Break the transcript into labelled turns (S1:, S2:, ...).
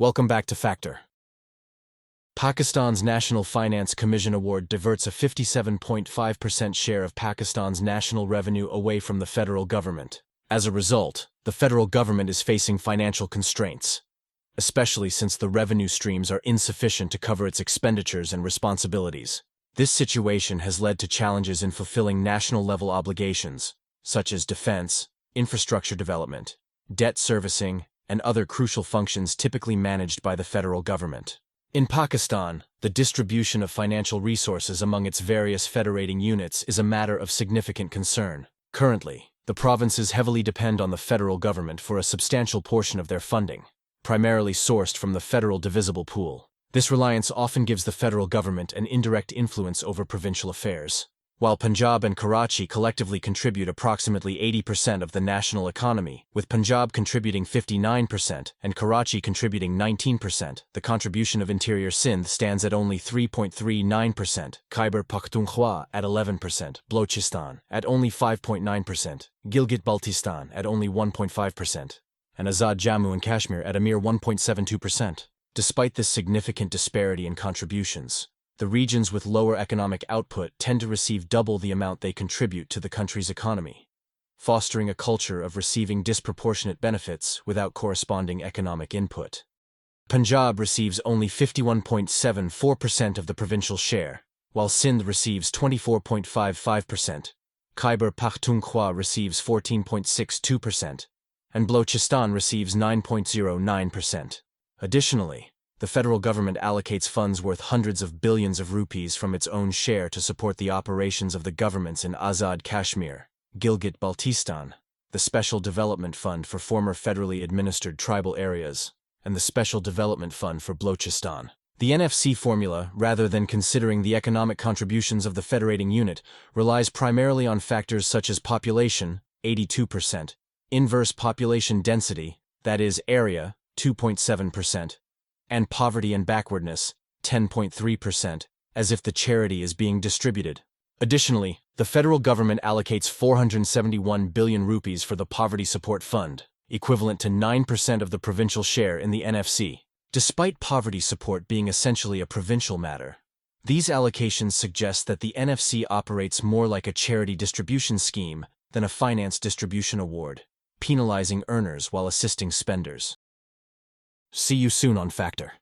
S1: Welcome back to Factor. Pakistan's National Finance Commission Award diverts a 57.5% share of Pakistan's national revenue away from the federal government. As a result, the federal government is facing financial constraints, especially since the revenue streams are insufficient to cover its expenditures and responsibilities. This situation has led to challenges in fulfilling national-level obligations, such as defense, infrastructure development, debt servicing, and other crucial functions typically managed by the federal government. In Pakistan, the distribution of financial resources among its various federating units is a matter of significant concern. Currently, the provinces heavily depend on the federal government for a substantial portion of their funding, primarily sourced from the federal divisible pool. This reliance often gives the federal government an indirect influence over provincial affairs. While Punjab and Karachi collectively contribute approximately 80% of the national economy, with Punjab contributing 59% and Karachi contributing 19%, the contribution of Interior Sindh stands at only 3.39%, Khyber Pakhtunkhwa at 11%, Baluchistan at only 5.9%, Gilgit-Baltistan at only 1.5%, and Azad Jammu and Kashmir at a mere 1.72%. Despite this significant disparity in contributions, the regions with lower economic output tend to receive double the amount they contribute to the country's economy, fostering a culture of receiving disproportionate benefits without corresponding economic input. Punjab receives only 51.74% of the provincial share, while Sindh receives 24.55%, Khyber Pakhtunkhwa receives 14.62%, and Baluchistan receives 9.09%. Additionally, the federal government allocates funds worth hundreds of billions of rupees from its own share to support the operations of the governments in Azad Kashmir, Gilgit-Baltistan, the Special Development Fund for former federally administered tribal areas, and the Special Development Fund for Baluchistan. The NFC formula, rather than considering the economic contributions of the federating unit, relies primarily on factors such as population, 82%, inverse population density, that is, area, 2.7%, and poverty and backwardness, 10.3%, as if the charity is being distributed. Additionally, the federal government allocates 471 billion rupees for the Poverty Support Fund, equivalent to 9% of the provincial share in the NFC. Despite poverty support being essentially a provincial matter, these allocations suggest that the NFC operates more like a charity distribution scheme than a finance distribution award, penalizing earners while assisting spenders. See you soon on Factor.